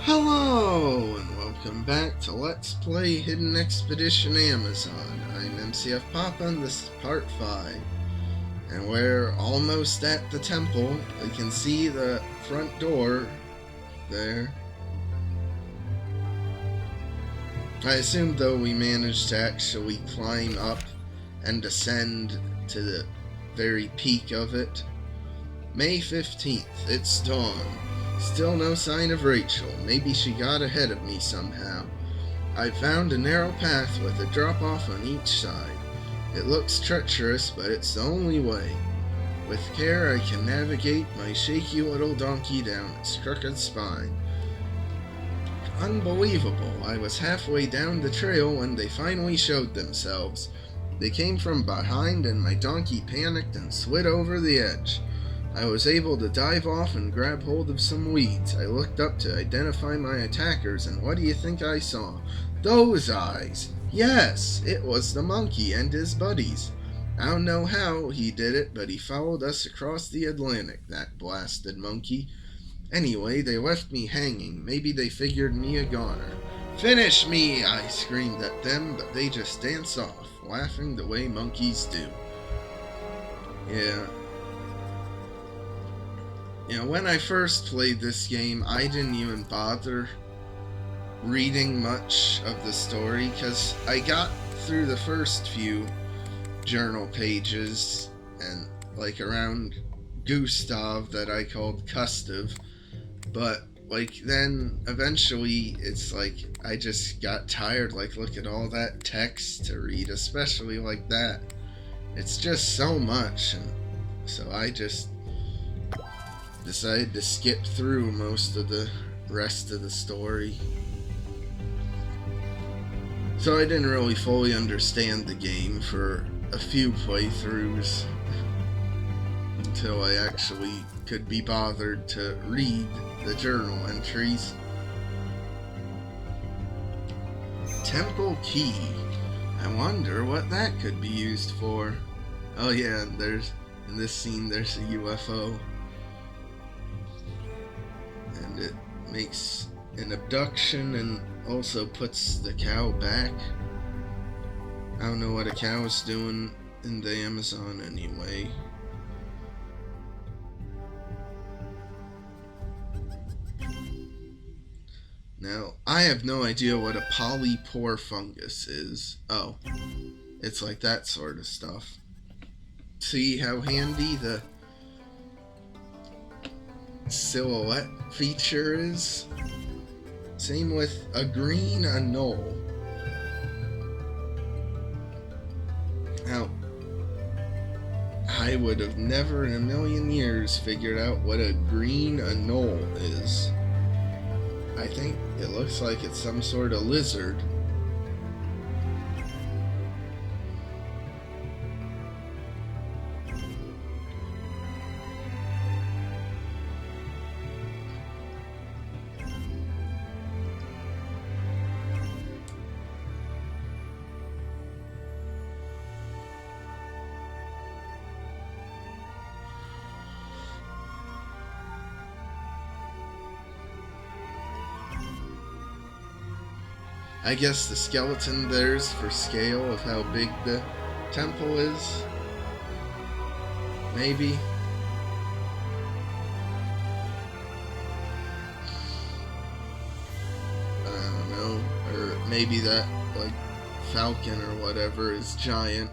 Hello, and welcome back to Let's Play Hidden Expedition Amazon. I'm MCFPapa, and this is part 5. And we're almost at the temple. We can see the front door there. I assume, though, we managed to actually climb up and ascend to the very peak of it. May 15th, it's dawn. Still no sign of Rachel. Maybe she got ahead of me somehow. I found a narrow path with a drop-off on each side. It looks treacherous, but it's the only way. With care, I can navigate my shaky little donkey down its crooked spine. Unbelievable. I was halfway down the trail when they finally showed themselves. They came from behind, and my donkey panicked and slid over the edge. I was able to dive off and grab hold of some weeds. I looked up to identify my attackers, and what do you think I saw? Those eyes! Yes, it was the monkey and his buddies. I don't know how he did it, but he followed us across the Atlantic, that blasted monkey. Anyway, they left me hanging. Maybe they figured me a goner. Finish me! I screamed at them, but they just danced off, laughing the way monkeys do. When I first played this game, I didn't even bother reading much of the story, because I got through the first few journal pages, and around Gustav that I called Gustav, but then eventually it's I just got tired, look at all that text to read, especially like that. It's just so much, and so I just decided to skip through most of the rest of the story. So I didn't really fully understand the game for a few playthroughs until I actually could be bothered to read the journal entries. Temple key. I wonder what that could be used for. Oh yeah, in this scene there's a UFO. And it makes an abduction and also puts the cow back. I don't know what a cow is doing in the Amazon anyway. Now, I have no idea what a polypore fungus is. Oh, it's like that sort of stuff. See how handy the silhouette feature is? Same with a green anole. Now, I would have never in a million years figured out what a green anole is. I think it looks like it's some sort of lizard. I guess the skeleton there's for scale of how big the temple is. Maybe. I don't know. Or maybe that, falcon or whatever is giant.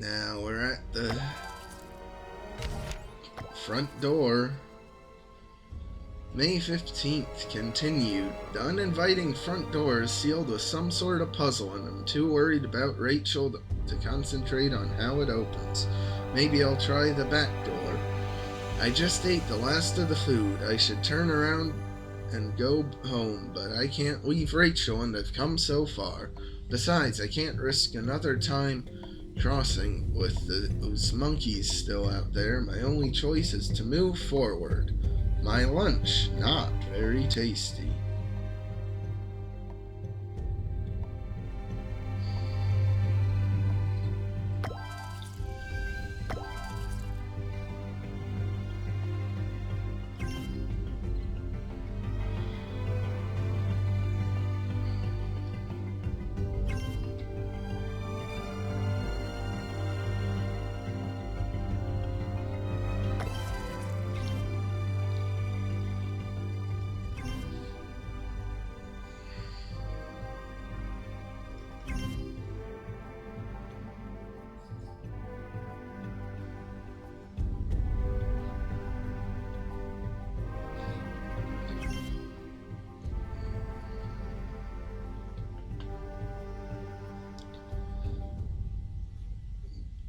Now we're at the front door. May 15th continued. The uninviting front door is sealed with some sort of puzzle, and I'm too worried about Rachel to concentrate on how it opens. Maybe I'll try the back door. I just ate the last of the food. I should turn around and go home, but I can't leave Rachel, and I've come so far. Besides, I can't risk another time crossing with those monkeys still out there. My only choice is to move forward. My lunch, not very tasty.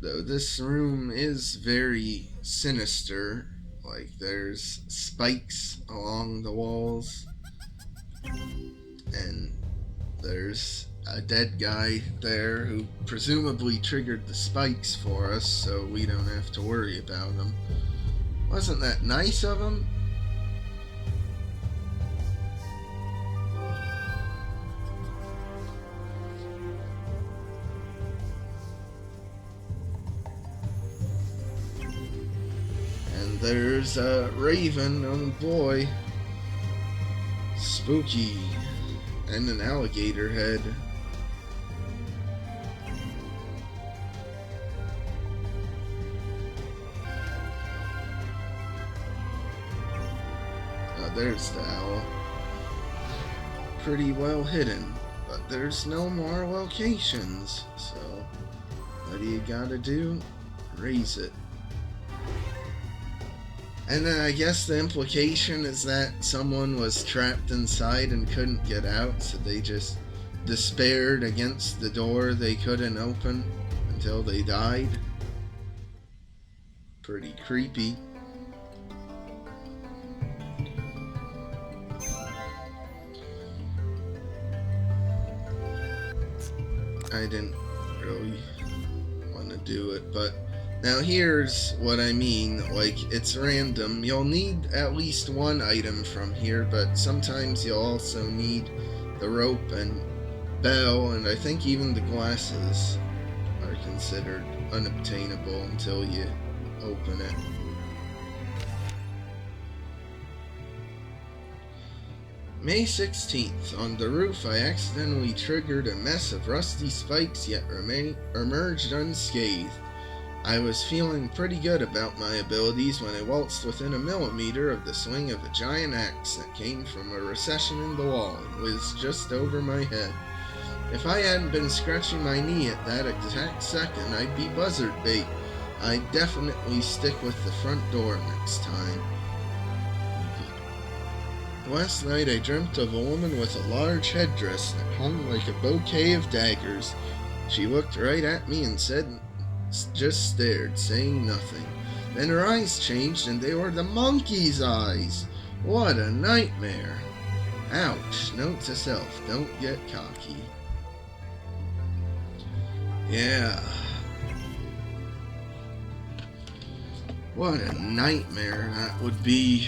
Though this room is very sinister, like there's spikes along the walls, and there's a dead guy there who presumably triggered the spikes for us so we don't have to worry about him. Wasn't that nice of him? And there's a raven, oh boy. Spooky. And an alligator head. Oh, there's the owl. Pretty well hidden, but there's no more locations, so what do you gotta do? Raise it. And then I guess the implication is that someone was trapped inside and couldn't get out, so they just despaired against the door they couldn't open until they died. Pretty creepy. I didn't really want to do it, but now here's what I mean, like, it's random. You'll need at least one item from here, but sometimes you'll also need the rope and bell, and I think even the glasses are considered unobtainable until you open it. May 16th. On the roof, I accidentally triggered a mess of rusty spikes, yet emerged unscathed. I was feeling pretty good about my abilities when I waltzed within a millimeter of the swing of a giant axe that came from a recession in the wall and whizzed just over my head. If I hadn't been scratching my knee at that exact second, I'd be buzzard bait. I'd definitely stick with the front door next time. Last night I dreamt of a woman with a large headdress that hung like a bouquet of daggers. She looked right at me and just stared, saying nothing. Then her eyes changed and they were the monkey's eyes. What a nightmare. Ouch. Note to self, don't get cocky. Yeah. What a nightmare that would be.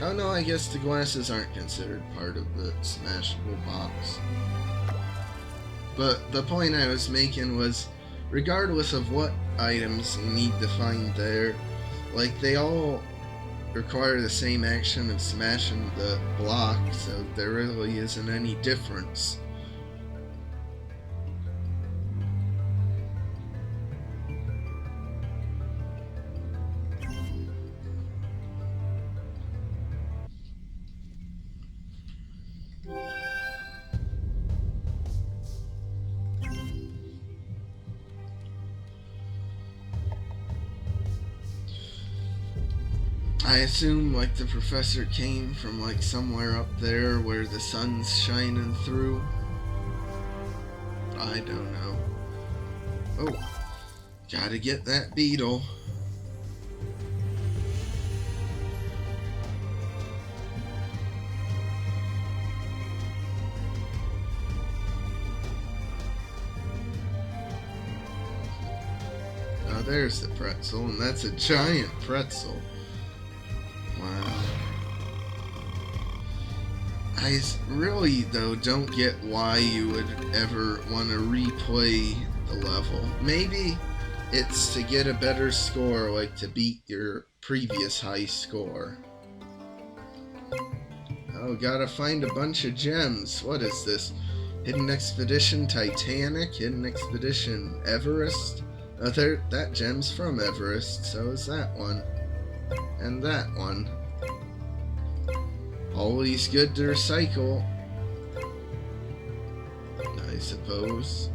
Oh no, I guess the glasses aren't considered part of the smashable box. But the point I was making was, regardless of what items you need to find there, like, they all require the same action of smashing the block, so there really isn't any difference. I assume, like, the professor came from, like, somewhere up there where the sun's shining through. I don't know. Oh, gotta get that beetle. Oh, there's the pretzel, and that's a giant pretzel. Wow. I really, though, don't get why you would ever want to replay the level. Maybe it's to get a better score, like to beat your previous high score. Oh, gotta find a bunch of gems. What is this? Hidden Expedition Titanic? Hidden Expedition Everest? Oh, that gem's from Everest, so is that one. And that one. Always good to recycle, I suppose.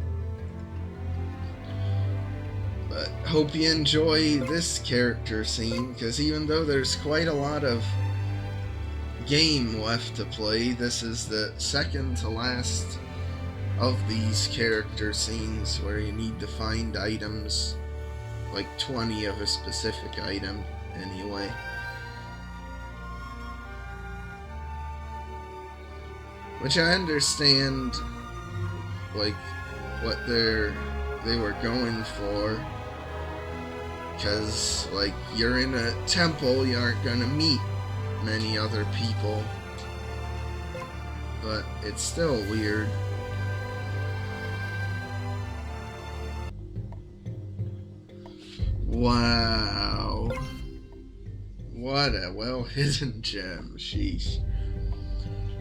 But hope you enjoy this character scene, because even though there's quite a lot of game left to play, this is the second to last of these character scenes where you need to find items, like 20 of a specific item anyway. Which I understand, like, what they were going for, because, like, you're in a temple, you aren't gonna meet many other people, but it's still weird. Wow. What a well-hidden gem, sheesh.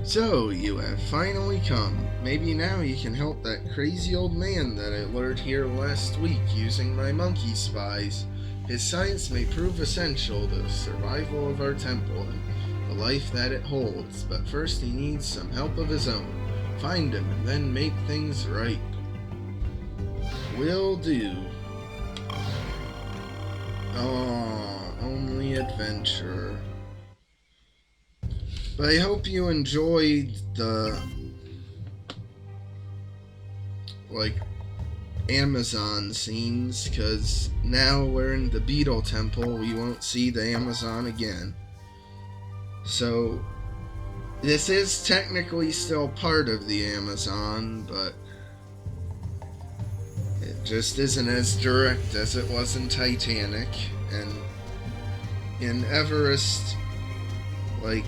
So, you have finally come. Maybe now you can help that crazy old man that I lured here last week using my monkey spies. His science may prove essential to the survival of our temple and the life that it holds, but first he needs some help of his own. Find him and then make things right. Will do. Oh, only adventurer. But I hope you enjoyed the, like, Amazon scenes, because now we're in the Beetle Temple, we won't see the Amazon again. So, this is technically still part of the Amazon, but it just isn't as direct as it was in Titanic, and in Everest, like,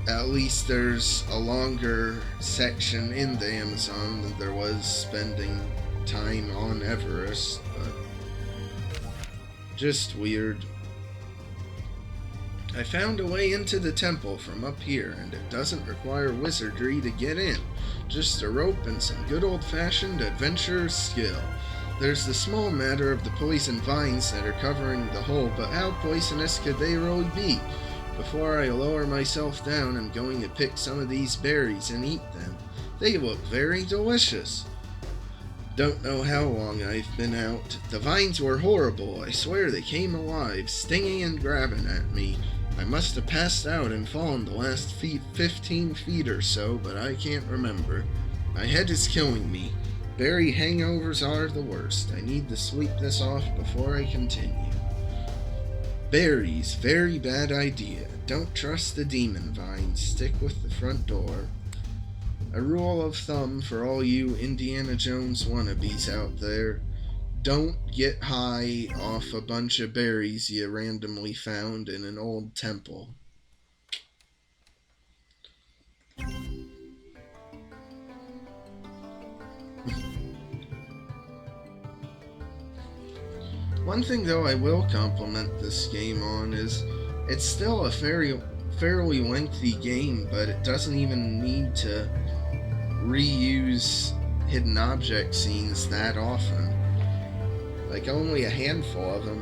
at least there's a longer section in the Amazon than there was spending time on Everest, but just weird. I found a way into the temple from up here, and it doesn't require wizardry to get in. Just a rope and some good old-fashioned adventurer's skill. There's the small matter of the poison vines that are covering the hole, but how poisonous could they really be? Before I lower myself down, I'm going to pick some of these berries and eat them. They look very delicious. Don't know how long I've been out. The vines were horrible. I swear they came alive, stinging and grabbing at me. I must have passed out and fallen the last 15 feet or so, but I can't remember. My head is killing me. Berry hangovers are the worst. I need to sweep this off before I continue. Berries, very bad idea. Don't trust the demon vines. Stick with the front door. A rule of thumb for all you Indiana Jones wannabes out there. Don't get high off a bunch of berries you randomly found in an old temple. One thing, though, I will compliment this game on is it's still a fairly lengthy game, but it doesn't even need to reuse hidden object scenes that often. Like, only a handful of them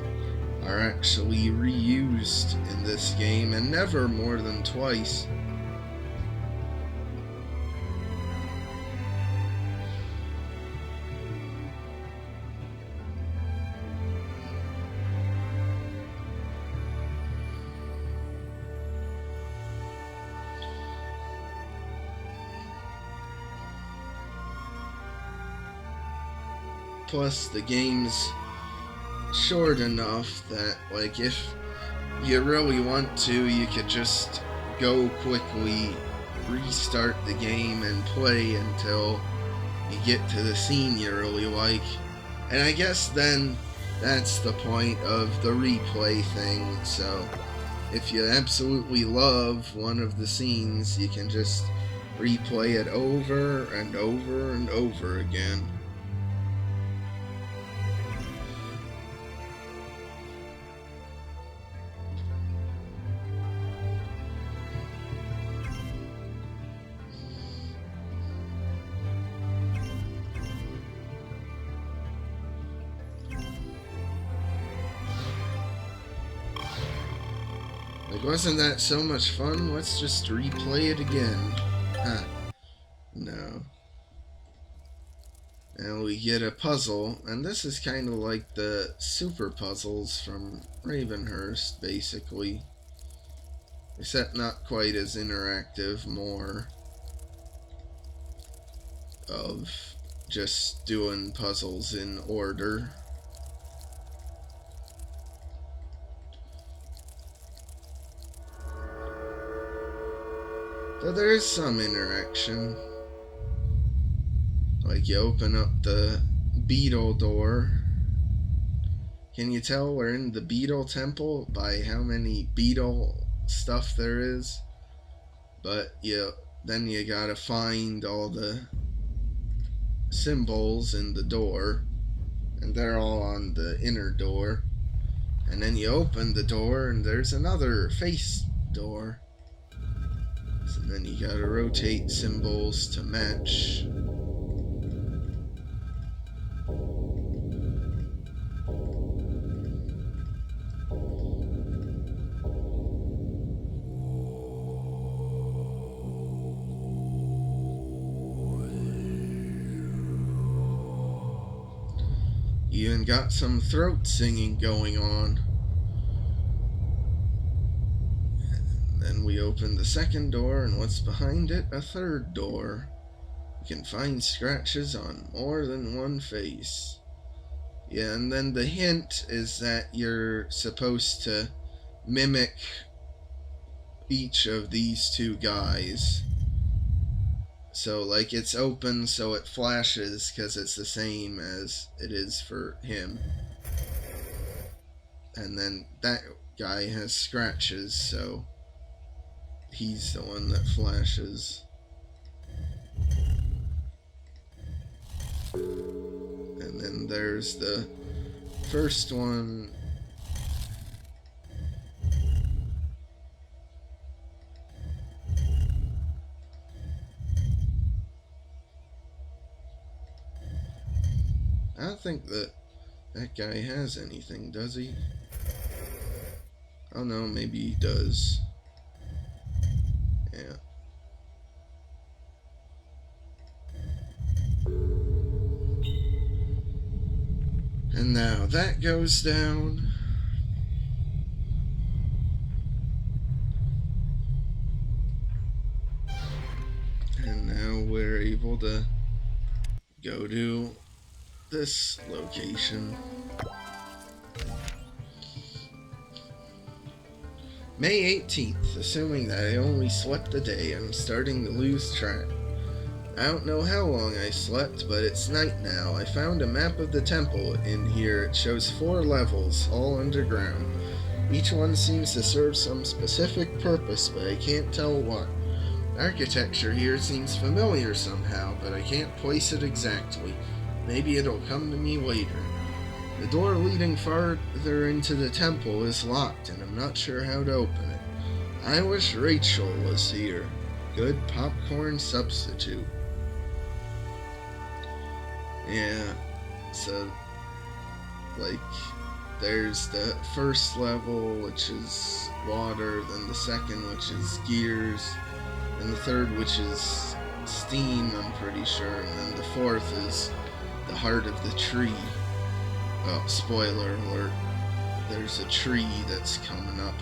are actually reused in this game, and never more than twice. Plus, the game's short enough that, like, if you really want to, you could just go quickly, restart the game, and play until you get to the scene you really like. And I guess then That's the point of the replay thing. So if you absolutely love one of the scenes, you can just replay it over and over and over again. Like, wasn't that so much fun? Let's just replay it again. Huh. No. And we get a puzzle, and this is kind of like the super puzzles from Ravenhurst, basically. Except not quite as interactive, more of just doing puzzles in order. So there is some interaction. Like, you open up the Beetle door. Can you tell we're in the Beetle Temple by how many beetle stuff there is? But then you gotta find all the symbols in the door, and they're all on the inner door. And then you open the door, and there's another face door. And then you gotta rotate symbols to match. You even got some throat singing going on. Then we open the second door, and what's behind it? A third door. You can find scratches on more than one face. Yeah, and then the hint is that you're supposed to mimic each of these two guys. So, like, it's open so it flashes because it's the same as it is for him. And then that guy has scratches, so he's the one that flashes. And then there's the first one. I don't think that guy has anything, does he? Oh no, maybe he does. Yeah. And now that goes down. And now we're able to go to this location. May 18th, assuming that I only slept a day, I'm starting to lose track. I don't know how long I slept, but it's night now. I found a map of the temple in here. It shows 4 levels, all underground. Each one seems to serve some specific purpose, but I can't tell what. Architecture here seems familiar somehow, but I can't place it exactly. Maybe it'll come to me later. The door leading farther into the temple is locked, and I'm not sure how to open it. I wish Rachel was here. Good popcorn substitute. Yeah, so, like, there's the first level, which is water, then the second, which is gears, and the third, which is steam, I'm pretty sure, and then the fourth is the heart of the tree. Oh, spoiler alert, there's a tree that's coming up.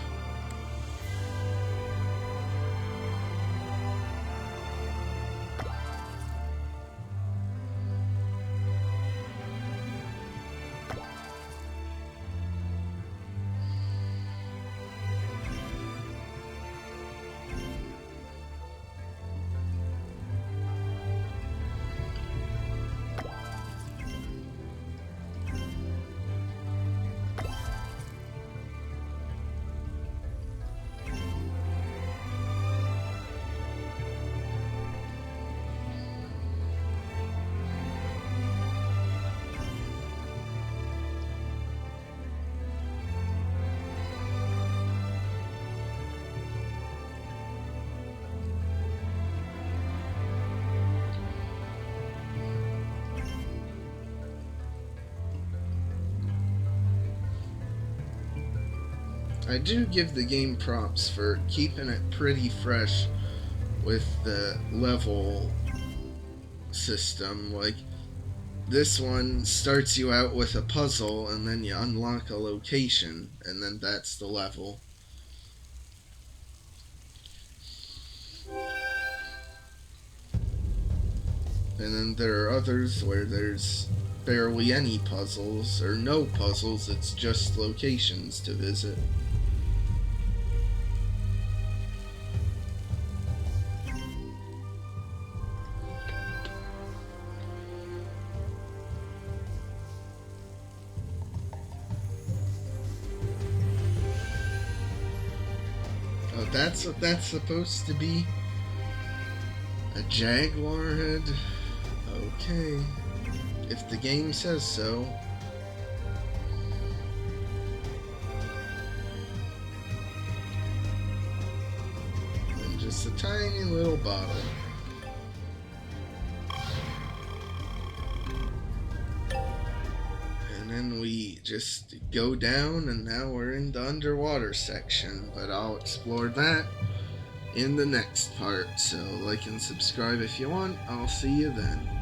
I do give the game props for keeping it pretty fresh with the level system. Like, this one starts you out with a puzzle and then you unlock a location, and then that's the level. And then there are others where there's barely any puzzles or no puzzles, it's just locations to visit. Oh, that's what that's supposed to be? A jaguar head? Okay. If the game says so. And just a tiny little bottle. And then we just go down, and now we're in the underwater section, but I'll explore that in the next part. So like and subscribe if you want. I'll see you then.